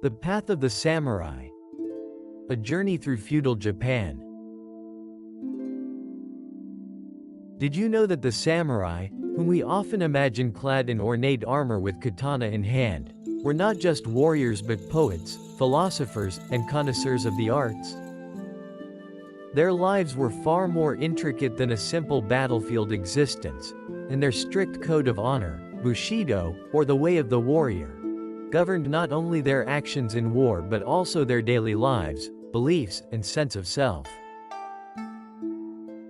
The Path of the Samurai. A Journey Through Feudal Japan. Did you know that the samurai, whom we often imagine clad in ornate armor with katana in hand, were not just warriors but poets, philosophers, and connoisseurs of the arts? Their lives were far more intricate than a simple battlefield existence, and their strict code of honor, Bushido, or the way of the warrior, governed not only their actions in war but also their daily lives, beliefs, and sense of self.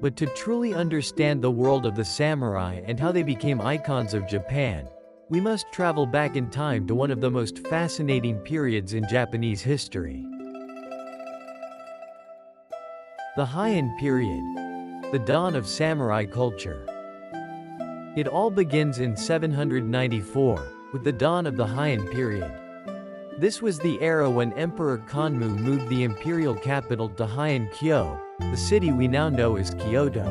But to truly understand the world of the samurai and how they became icons of Japan, we must travel back in time to one of the most fascinating periods in Japanese history. The Heian Period. The dawn of samurai culture. It all begins in 794, with the dawn of the Heian Period. This was the era when Emperor Kanmu moved the imperial capital to Heian-kyo, the city we now know as Kyoto.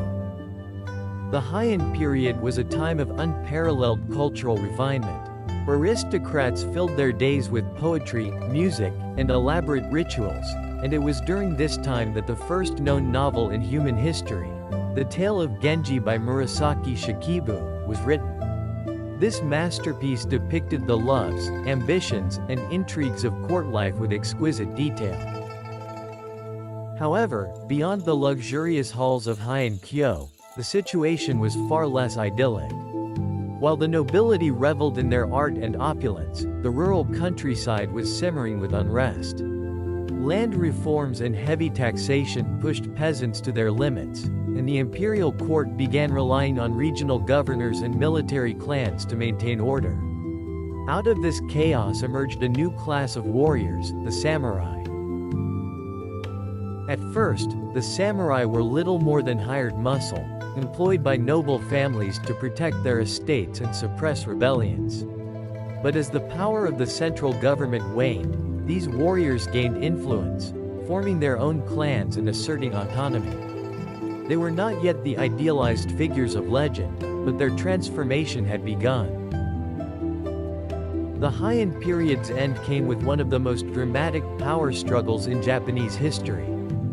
The Heian Period was a time of unparalleled cultural refinement. Aristocrats filled their days with poetry, music, and elaborate rituals, and it was during this time that the first known novel in human history, The Tale of Genji by Murasaki Shikibu, was written. This masterpiece depicted the loves, ambitions, and intrigues of court life with exquisite detail. However, beyond the luxurious halls of Heian-kyo, the situation was far less idyllic. While the nobility reveled in their art and opulence, the rural countryside was simmering with unrest. Land reforms and heavy taxation pushed peasants to their limits, and the imperial court began relying on regional governors and military clans to maintain order. Out of this chaos emerged a new class of warriors, the samurai. At first, the samurai were little more than hired muscle, employed by noble families to protect their estates and suppress rebellions. But as the power of the central government waned, these warriors gained influence, forming their own clans and asserting autonomy. They were not yet the idealized figures of legend, but their transformation had begun. The Heian period's end came with one of the most dramatic power struggles in Japanese history,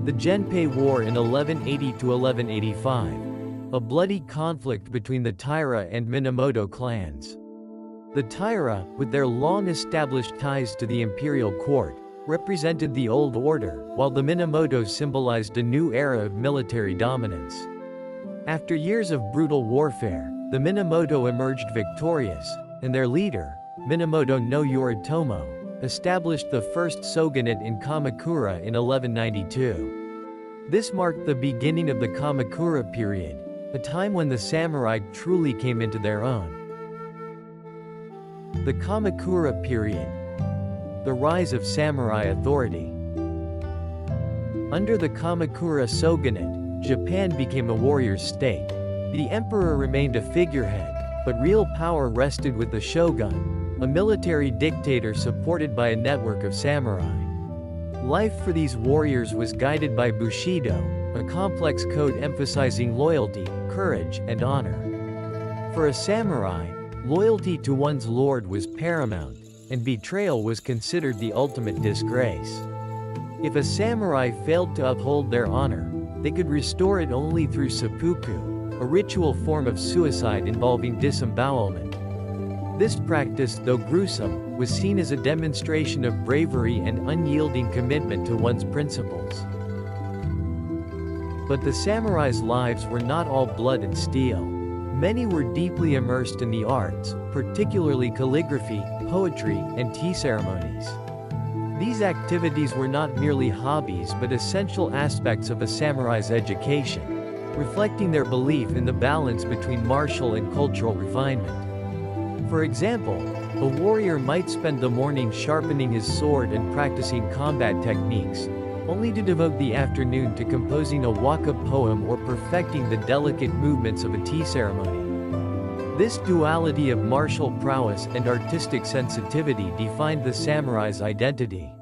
the Genpei War in 1180 to 1185, a bloody conflict between the Taira and Minamoto clans. The Taira, with their long-established ties to the imperial court, represented the old order, while the Minamoto symbolized a new era of military dominance. After years of brutal warfare, the Minamoto emerged victorious, and their leader, Minamoto no Yoritomo, established the first shogunate in Kamakura in 1192. This marked the beginning of the Kamakura period, a time when the samurai truly came into their own. The Kamakura period. The rise of samurai authority. Under the Kamakura shogunate, Japan became a warrior's state. The emperor remained a figurehead, but real power rested with the shogun, a military dictator supported by a network of samurai. Life for these warriors was guided by Bushido, a complex code emphasizing loyalty, courage, and honor. For a samurai, loyalty to one's lord was paramount, and betrayal was considered the ultimate disgrace. If a samurai failed to uphold their honor, they could restore it only through seppuku, a ritual form of suicide involving disembowelment. This practice, though gruesome, was seen as a demonstration of bravery and unyielding commitment to one's principles. But the samurai's lives were not all blood and steel. Many were deeply immersed in the arts, particularly calligraphy, poetry, and tea ceremonies. These activities were not merely hobbies but essential aspects of a samurai's education, reflecting their belief in the balance between martial and cultural refinement. For example, a warrior might spend the morning sharpening his sword and practicing combat techniques, only to devote the afternoon to composing a waka poem or perfecting the delicate movements of a tea ceremony. This duality of martial prowess and artistic sensitivity defined the samurai's identity.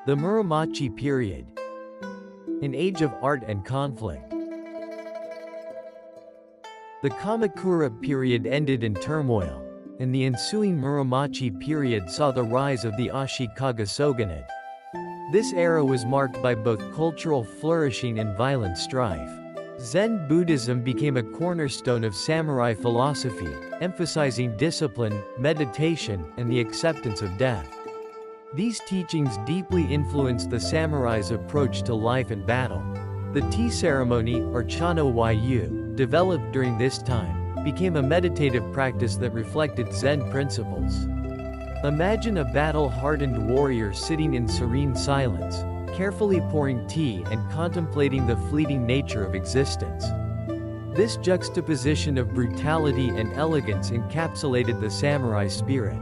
The Muromachi period. An age of art and conflict. The Kamakura period ended in turmoil, and the ensuing Muromachi period saw the rise of the Ashikaga shogunate. This era was marked by both cultural flourishing and violent strife. Zen Buddhism became a cornerstone of samurai philosophy, emphasizing discipline, meditation, and the acceptance of death. These teachings deeply influenced the samurai's approach to life and battle. The tea ceremony, or Chano Yu, developed during this time, became a meditative practice that reflected Zen principles. Imagine a battle-hardened warrior sitting in serene silence, carefully pouring tea and contemplating the fleeting nature of existence. This juxtaposition of brutality and elegance encapsulated the samurai spirit.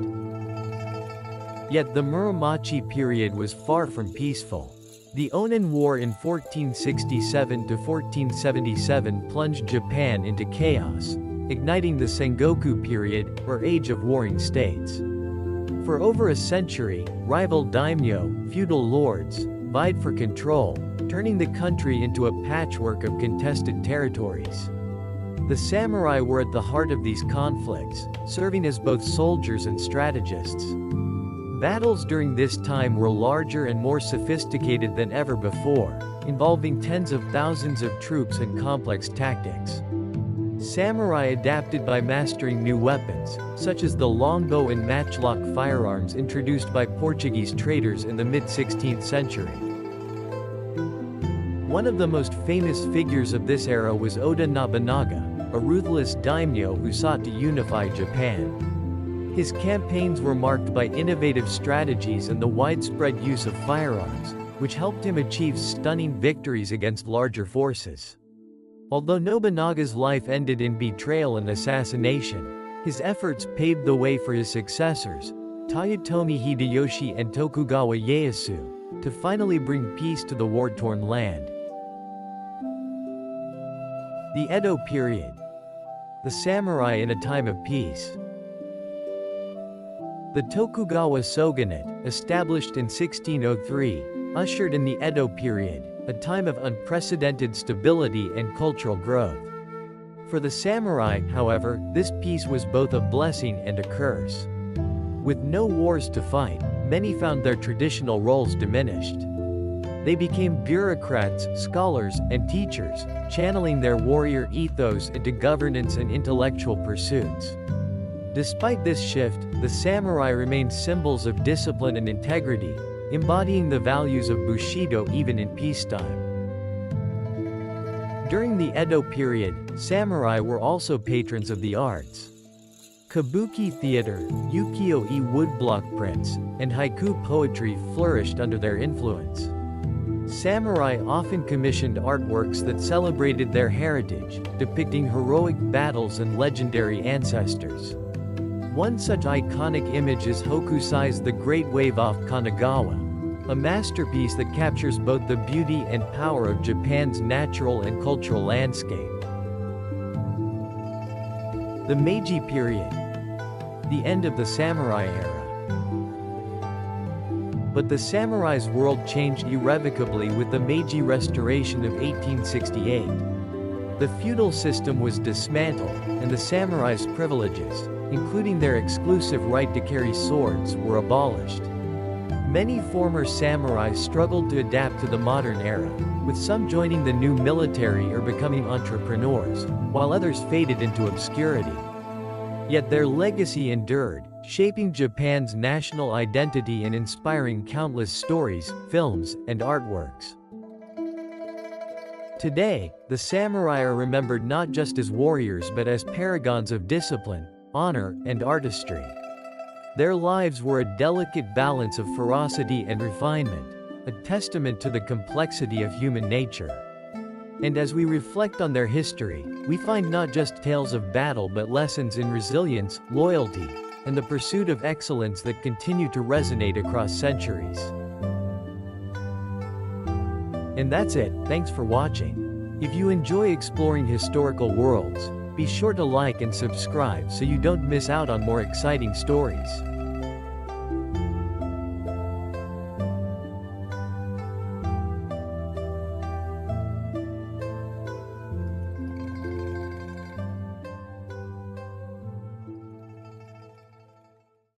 Yet the Muromachi period was far from peaceful. The Onin War in 1467 to 1477 plunged Japan into chaos, igniting the Sengoku period, or Age of Warring States. For over a century, rival daimyo, feudal lords, vied for control, turning the country into a patchwork of contested territories. The samurai were at the heart of these conflicts, serving as both soldiers and strategists. Battles during this time were larger and more sophisticated than ever before, involving tens of thousands of troops and complex tactics. Samurai adapted by mastering new weapons, such as the longbow and matchlock firearms introduced by Portuguese traders in the mid-16th century. One of the most famous figures of this era was Oda Nobunaga, a ruthless daimyo who sought to unify Japan. His campaigns were marked by innovative strategies and the widespread use of firearms, which helped him achieve stunning victories against larger forces. Although Nobunaga's life ended in betrayal and assassination, his efforts paved the way for his successors, Toyotomi Hideyoshi and Tokugawa Ieyasu, to finally bring peace to the war-torn land. The Edo Period. The samurai in a time of peace. The Tokugawa shogunate, established in 1603, ushered in the Edo period, a time of unprecedented stability and cultural growth. For the samurai, however, this peace was both a blessing and a curse. With no wars to fight, many found their traditional roles diminished. They became bureaucrats, scholars, and teachers, channeling their warrior ethos into governance and intellectual pursuits. Despite this shift, the samurai remained symbols of discipline and integrity, embodying the values of Bushido even in peacetime. During the Edo period, samurai were also patrons of the arts. Kabuki theater, ukiyo-e woodblock prints, and haiku poetry flourished under their influence. Samurai often commissioned artworks that celebrated their heritage, depicting heroic battles and legendary ancestors. One such iconic image is Hokusai's The Great Wave off Kanagawa, a masterpiece that captures both the beauty and power of Japan's natural and cultural landscape. The Meiji Period. The end of the samurai era. But the samurai's world changed irrevocably with the Meiji Restoration of 1868. The feudal system was dismantled, and the samurai's privileges, including their exclusive right to carry swords, were abolished. Many former samurai struggled to adapt to the modern era, with some joining the new military or becoming entrepreneurs, while others faded into obscurity. Yet their legacy endured, shaping Japan's national identity and inspiring countless stories, films, and artworks. Today, the samurai are remembered not just as warriors but as paragons of discipline, honor, and artistry. Their lives were a delicate balance of ferocity and refinement, a testament to the complexity of human nature. And as we reflect on their history, we find not just tales of battle but lessons in resilience, loyalty, and the pursuit of excellence that continue to resonate across centuries. And that's it, thanks for watching. If you enjoy exploring historical worlds, be sure to like and subscribe so you don't miss out on more exciting stories.